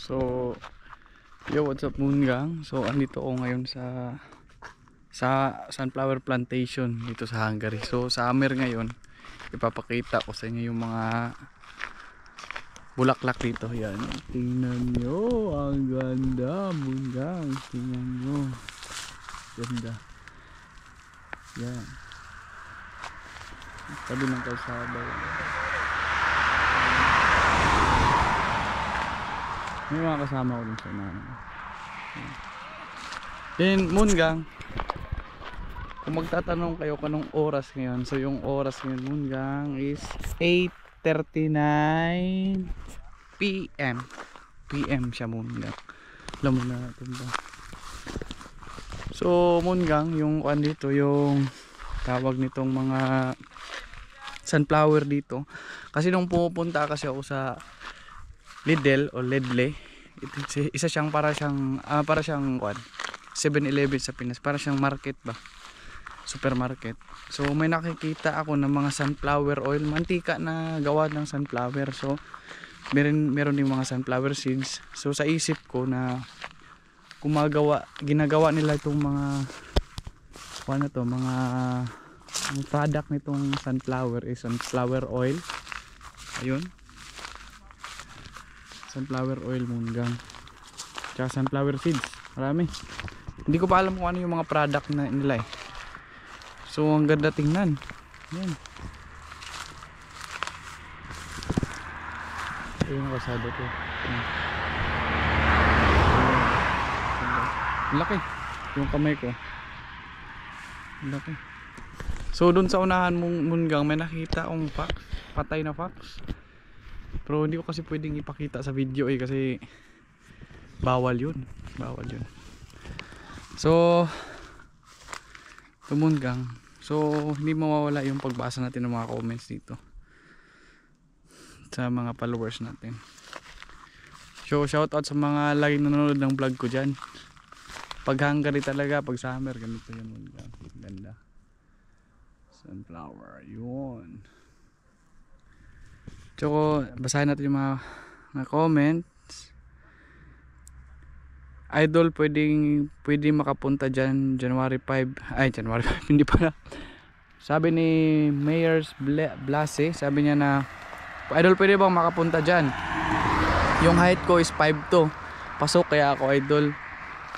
So, yo, what's up Moon Gang? So, andito ako ngayon sa sunflower plantation dito sa Hungary. So, summer ngayon, ipapakita ko sa inyo yung mga bulaklak dito. Yan. Tingnan nyo, ang ganda, Moon Gang. Tingnan nyo. Ganda. Yan. Tabi ng kalsada. May mga kasama ko dun sa namin. Then Moon Gang, kung magtatanong kayo kanong oras ngayon, so yung oras ngayon Moon Gang is 8:39 PM. PM siya Moon Gang. Alam mo na natin ba? So Moon Gang, yung kuan dito, yung tawag nitong mga sunflower dito. Kasi nung pumupunta kasi ako sa Lidl o Ledle, isa siyang para siyang kuan 7-Eleven sa Pinas, para siyang market ba, supermarket. So may nakikita ako ng mga sunflower oil, mantika na gawa ng sunflower. So meron ding mga sunflower seeds. So sa isip ko na ginagawa nila itong mga ano to, mga ang product nitong sunflower is sunflower oil. Ayun, sunflower oil Moon Gang, tsaka sunflower seeds, marami. Hindi ko pa alam kung ano yung mga product na nila eh. So ang ganda tingnan. Yan. Ito yung kasada ko. Laki yung kamay ko. Laki. So dun sa unahan mong Moon Gang, may nakita akong fox, patay na fox. Pero hindi ko kasi pwedeng ipakita sa video eh, kasi bawal yun. So Moon Gang, so hindi mawawala yung pagbasa natin ng mga comments dito sa mga followers natin. So shoutout sa mga laging nanonood ng vlog ko dyan. Pag Hungary talaga, pag summer, ganito yung Moon Gang. Ganda. Sunflower, yun. So basahin natin yung mga comments. Idol, pwedeng makapunta dyan January 5. Ay, January 5, hindi pala. Sabi ni Mayers Blase, sabi niya na, Idol, pwede bang makapunta dyan? Yung height ko is 5'2". Pasok kaya ako, Idol.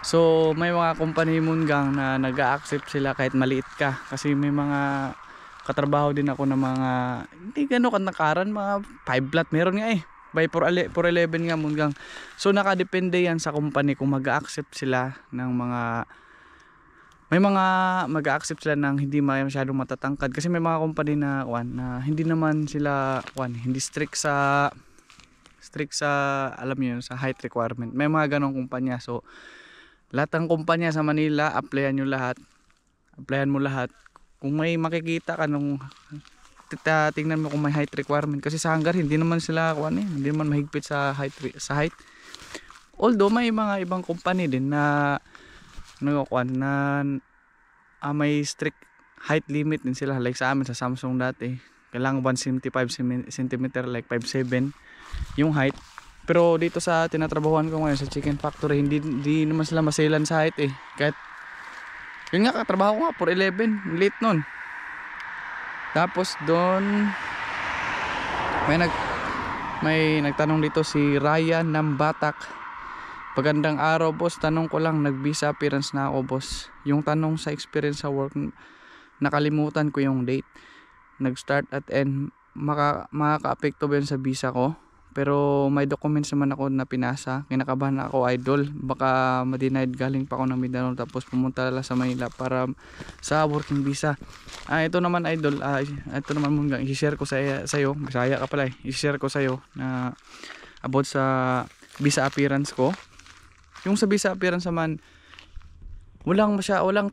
So may mga company Moon Gang na nag-a-accept sila kahit maliit ka. Kasi may mga katrabaho din ako ng mga hindi gano'n kanakaran, mga 5 flat meron nga eh, by 411 nga Moon Gang. So nakadepende yan sa company kung mag-a-accept sila ng mga, may mga mag-a-accept sila ng hindi masyadong matatangkad. Kasi may mga company na hindi naman sila hindi strict sa alam niyo yun, sa height requirement. May mga ganong kumpanya. So lahat ng kumpanya sa Manila, applyan mo lahat. Kung may makikita ka nung tingnan mo kung may height requirement, kasi sa Hungary hindi naman sila hindi naman mahigpit sa height. Although may mga ibang company din na may strict height limit din sila, like sa amin sa Samsung dati kailangan 175 cm, like 5'7" yung height. Pero dito sa tinatrabahuan ko ngayon sa Chicken Factory, hindi naman sila maselan sa height eh. Kahit yun nga, katrabaho ko nga 4'11", late nun. Tapos doon may nagtanong dito si Ryan Nambatak. Pagandang araw boss, tanong ko lang, nag-visa appearance na ako boss. Yung tanong sa experience sa work, nakalimutan ko yung date. Nag-start at end, makaka-apekto ba yun sa visa ko? Pero may documents naman ako na pinasa. Kinakabahan ako, Idol, baka ma-denied. Galing pa ako ng Mindanao tapos pumunta lang sa Manila para sa working visa. Ito naman, Idol, ito naman Moon Gang, i-share ko sa iyo. Bisaya ka pala eh. I-share ko sa iyo na about sa visa appearance ko. Yung sa visa appearance naman, walang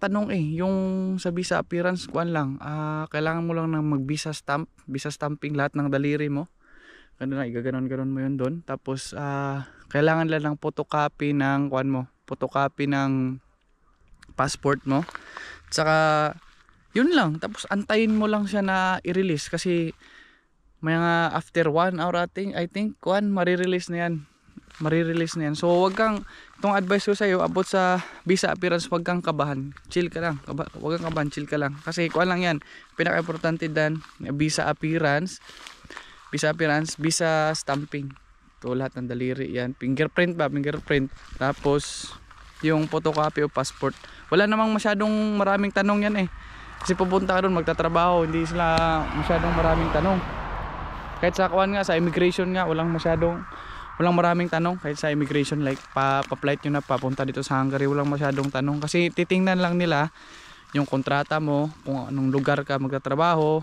tanong eh. Yung sa visa appearance, kailangan mo lang ng mag-visa stamping lahat ng daliri mo. Igaganon mo yun doon. Tapos kailangan lang ng photocopy ng photocopy ng passport mo. Tsaka yun lang. Tapos antayin mo lang siya na i-release, kasi mga after 1 hour I think, ma-release na yan. marirelease na yan. So wag kang, itong advice ko sa'yo about sa visa appearance, wag kang kabahan, chill ka lang, wag kang kabahan, chill ka lang, kasi kuha lang yan, pinaka-importante dan visa appearance, visa stamping, to lahat ng daliri yan, fingerprint, tapos yung photocopy o passport. Wala namang masyadong maraming tanong yan kasi pupunta ka doon magtatrabaho, hindi sila masyadong maraming tanong. Kahit sa kuan nga, sa immigration nga, walang maraming tanong. Kahit sa immigration, like pa-flight nyo na papunta dito sa Hungary, walang masyadong tanong, kasi titingnan lang nila yung kontrata mo, kung anong lugar ka magtatrabaho,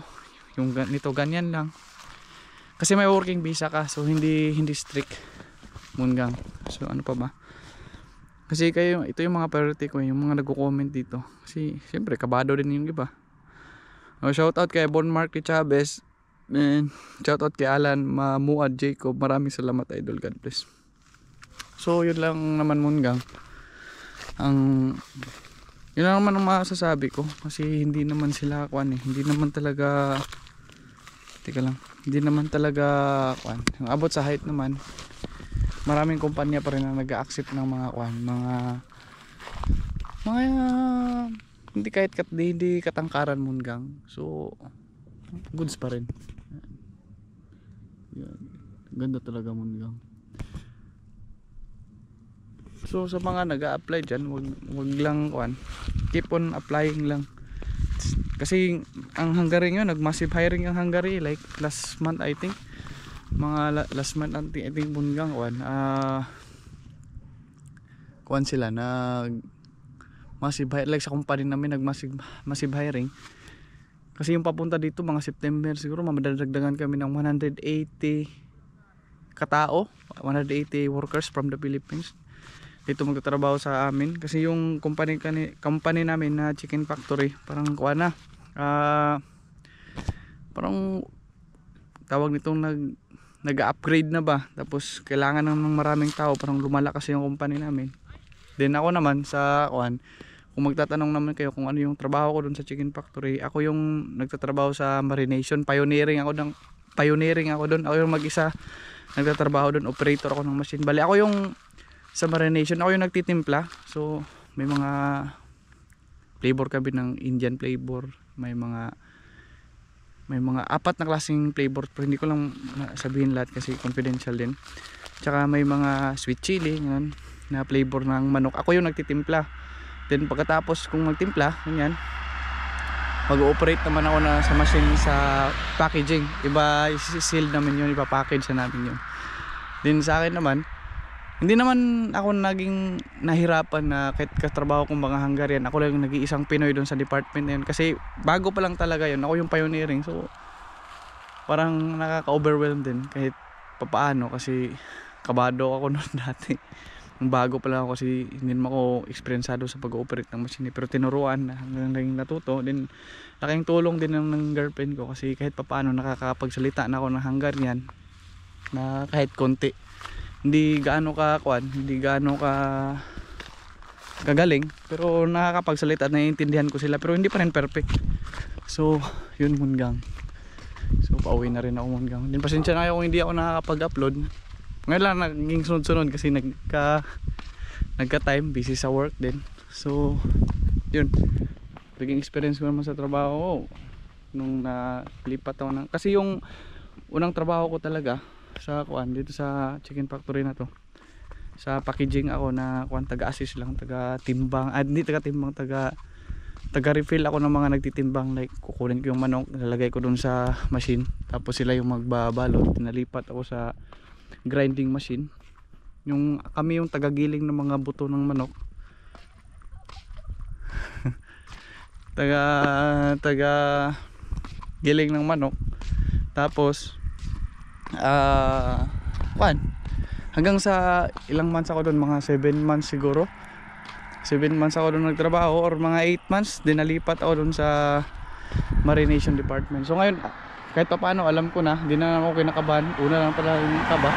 yung ganito ganyan lang, kasi may working visa ka, so hindi strict Munggang. So ano pa ba, kasi kayo, ito yung mga priority ko, yung mga nagko-comment dito, kasi siyempre kabado din yung iba. Shout out kay Bon Marky Chavez, and shout out kay Alan Mamuad Jacob, maraming salamat idol, God bless. So yun lang naman Munggang, yun lang naman ang masasabi ko, kasi hindi naman sila kuan hindi naman talaga, hindi naman talaga kuan, yung abot sa height naman, maraming kumpanya pa rin na nag-accept ng mga kuan, mga hindi kahit hindi katangkaran Munggang, so goods pa rin. Yan. Ganda talaga Munggang. So sa mga nag-a-apply dyan, wag lang kuan, keep on applying lang, kasi ang Hungary ngayon, nag-massive hiring ang Hungary, like last month I think, last month I think Munggang kuan sila massive hiring, like sa company namin massive hiring. Kasi yung papunta dito mga September siguro mamadagdagan kami ng 180 katao, 180 workers from the Philippines dito magtatrabaho sa amin. Kasi yung company namin na chicken factory, parang kuha na, parang tawag nitong nag-upgrade na ba, tapos kailangan ng maraming tao, parang lumala kasi yung company namin. Then ako naman sa kuan, kung magtatanong naman kayo kung ano yung trabaho ko dun sa chicken factory, ako yung nagtatrabaho sa marination, pioneering ako dun, ako yung mag-isa nagtatrabaho dun, operator ako ng machine. Bali ako yung sa marination, ako yung nagtitimpla. So may mga flavor kami ng Indian flavor, may mga 4 na klaseng flavor, pero hindi ko lang sabihin lahat kasi confidential din. Tsaka may mga sweet chili ganun, na flavor ng manok, ako yung nagtitimpla. Then pagkatapos kung magtimpla, ganyan, mag-ooperate naman ako na sa machine sa packaging. Iba i-seal namin yun, ipa-package na namin yun. Then sa akin naman, hindi naman ako naging nahirapan na kahit katrabaho kong mga Hungarian, ako lang yung nag-iisang Pinoy doon sa department na yun. Kasi bago pa lang talaga yun, ako yung pioneering. So parang nakaka-overwhelm din kahit papaano, kasi kabado ako noon dati. Bago pa lang ako, kasi hindi naman ako eksperyensado sa pag-ooperate ng machine, pero tinuruan na hanggang naging natuto. Then laking tulong din ng girlfriend ko, kasi kahit papaano nakakapagsalita na ako ng Hungarian na kahit konti. Hindi gaano ka kagaling, pero nakakapagsalita at naiintindihan ko sila, pero hindi pa rin perfect. So yun Munggang. So pauwi na rin ako Munggang. Din pasensya na kayo kung hindi ako nakakapag-upload. Ngayon lang naging sunod-sunod kasi nagka-time, busy sa work din. So yun, naging experience ko naman sa trabaho ko nung nalipat ako ng, kasi yung unang trabaho ko talaga sa kuan dito sa chicken factory na to, sa packaging ako na kuan, taga-assist lang, taga-timbang, hindi taga-timbang, taga-refill ako ng mga nagtitimbang, like kukunin ko yung manok, nilalagay ko dun sa machine, tapos sila yung magbabalot, nalipat ako sa grinding machine, kami yung tagagiling ng mga buto ng manok, taga giling ng manok. Tapos hanggang sa ilang months ako doon, mga 7 months siguro, 7 months ako doon nagtrabaho, or mga 8 months din nalipat ako doon sa marination department. So ngayon kahit pa paano alam ko na, hindi na ako kinakabahan. Una lang pala yung kaba,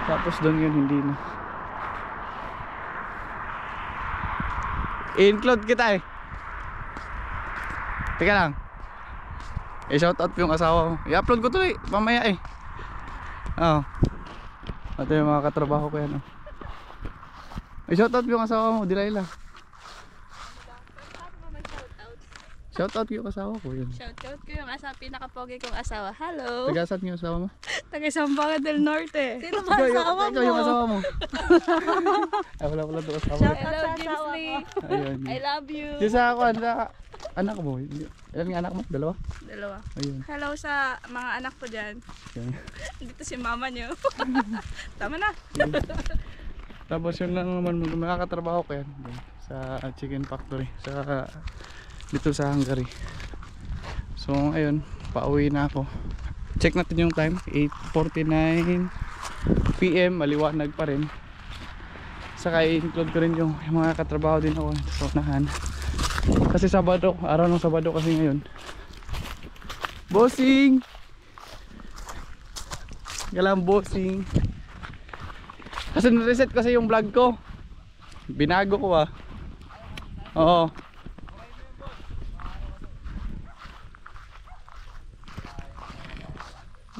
tapos doon yun hindi na. I-include kita teka lang, i-shoutout ko yung asawa ko. I-upload ko to mamaya Ito yung mga katrabaho ko yan. Oh. Ay, shoutout mo yung asawa mo, Delilah. Shoutout ko yung asawa ko yun. Shoutout ko yung pinakapogi kong asawa. Hello! Tagasat yung asawa mo? Taga Zamboanga del Norte. Sino ba Ikaw yung asawa mo. Ay, wala doon asawa. Hello, Jinsley. Ayun. I love you. Yung sa ako, anak mo. Ilan nga anak mo? Dalawa? Dalawa. Ayun. Hello sa mga anak ko dyan. Okay. Dito si mama niyo. Tama na. Tapos yun lang naman, makakatrabaho ko yan. Sa chicken factory. Dito sa Hungary. So ayun, pauwi na ako. Check natin yung time, 8:49 PM, maliwanag pa rin. Saka i-include ko rin yung mga katrabaho din ako sa unahan. Kasi Sabado, araw ng Sabado kasi ngayon. Bossing! Galang bossing. Kasi na-reset kasi yung vlog ko. Binago ko ah. Oo.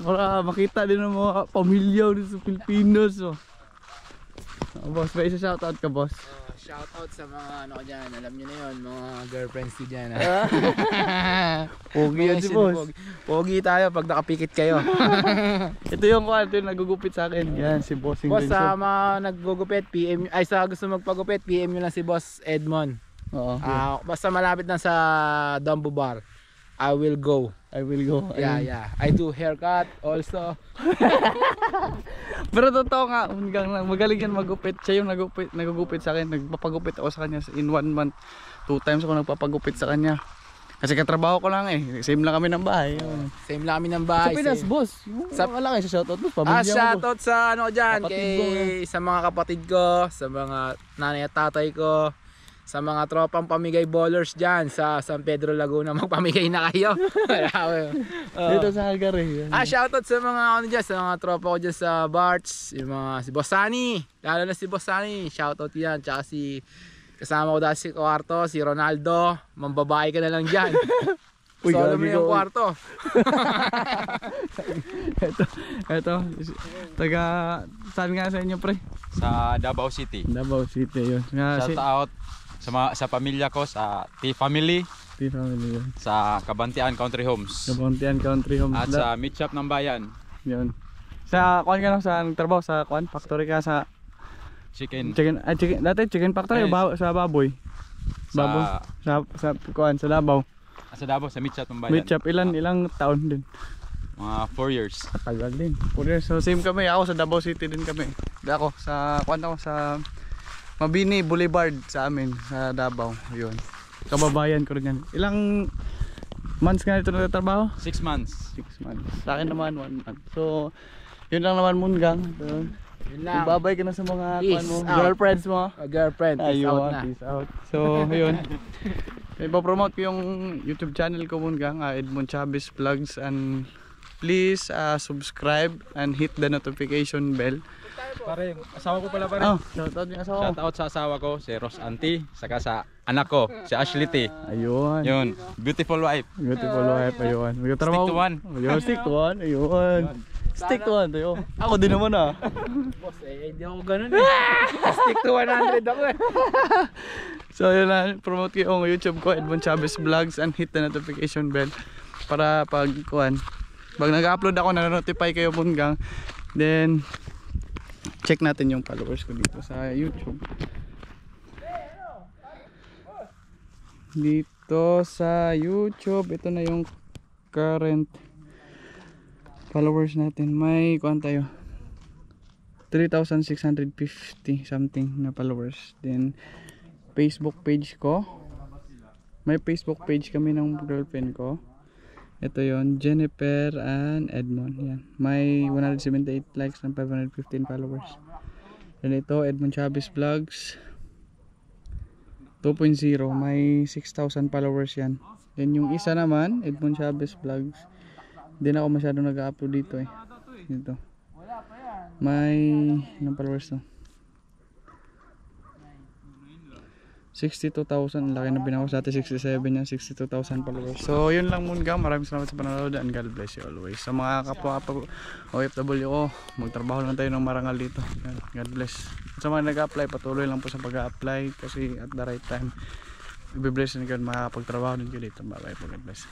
Para makita din ng mga pamilya dito sa Pilipinas. Oh. Boss, may isa shoutout ka, boss. Shoutout sa mga ano dyan, alam nyo na yun, mga girlfriends ko dyan. Pogi yan si boss. Pogi tayo pag nakapikit kayo. Ito yung nagugupit sa akin. Yan, si bossing Boss, Renzo. sa mga naggugupit, sa gusto magpagupit, PM nyo lang si Boss Edmond. Oo. Basta malapit na sa Dumbo Bar, I will go. I will go. Yeah. I do haircut also. Pero totoo nga, magaling yan magupit. Siya yung nagugupit sa akin. Nagpapagupit ako sa kanya in 1 month. 2 times ako nagpapagupit sa kanya. Kasi katrabaho ko lang eh. Same lang kami ng bahay. Same lang kami ng bahay. Sa Pinas, boss. Sa wala kayo sa shoutout, boss. Pamilya mo, shoutout sa ano dyan, kapatid sa mga kapatid ko, sa mga nanay at tatay ko, sa mga tropang pamigay ballers dyan sa San Pedro Laguna, magpamigay na kayo. Dito sa Hungary. Shoutout sa mga ano dyan, sa mga tropa ko dyan sa Barts, yung mga si Boss Sunny, lalo na si Boss Sunny, shoutout yan, tsaka si kasama ko dahil si kwarto, si Ronaldo, mambabae ka na lang dyan. Uy, solo mo yung kwarto. Ito, saan nga sa inyo, pre? Sa Davao City. Davao City, yun. Shout out sa pamilya ko, sa T-Family, T-Family yun. sa Kabantian Country Homes, Kabuntian Country Homes. at sa Meat Shop ng Bayan. Yun. Sa kuan ka lang sa trabaho sa kuan factory ka sa Chicken. dati chicken factory sa baboy. Baboy. Sa kuan sa Davao. Sa Davao, sa Meat Shop ng Bayan. Meat shop ilang taon din. Mga 4 years. Tagal din. So same kami, ako sa Davao City din kami. Ako sa kuan ako sa Mabini Boulevard sa amin sa Davao. Yun. Kababayan ko rin yan. Ilang months ka nito nagtatrabaho? 6 months. 6 months. Sa akin naman 1 month. So yun lang naman Mungang. So, Yun lang. babay ka na sa mga Peace kuan mo, out. girlfriends mo. Girlfriend, peace out na. Peace out. So yun. Ipo-promote ko yung YouTube channel ko Mungang, Edmond Chavez Vlogs, and please subscribe and hit the notification bell. Pare, asawa ko pala pare. Shoutout yung asawa. Shout out sa asawa ko, si Ros Auntie, saka sa anak ko, si Ashley T. Ayun. Yun, beautiful wife. Beautiful wife, ayun. Stick to one. Ayun, stick to one, ayun. Stick to one, ayun. Ako din naman Boss, hindi ako ganun eh. Stick to 100 ako eh. So yun lang, promote ko yung YouTube ko, Edmond Chavez Vlogs, and hit the notification bell para pag nag-upload ako, na-notify kayo Mungang. Then check natin yung followers ko dito sa YouTube. Dito sa YouTube, ito na yung current followers natin. May kuan tayo 3,650 something na followers. Then Facebook page ko, may Facebook page kami ng girlfriend ko. Ito yon, Jennifer and Edmond. Yan. May 178 likes and 515 followers. Then ito, Edmond Chavez Vlogs 2.0. May 6,000 followers yan. Then yung isa naman, Edmond Chavez Vlogs. Hindi na ako masyadong nag-upload dito eh. Dito. May ilang followers to? 62,000. Laki na binawas dati 67 yan. 62,000 followers. So yun lang muna. Maraming salamat sa panonood and God bless you always. Sa mga kapwa OFW ko, magtrabaho lang tayo ng marangal dito. God bless. At sa mga nag-apply, patuloy lang po sa pag-apply kasi at the right time, i-bless and God makakapagtrabaho din kayo dito. Bye bye po. God bless.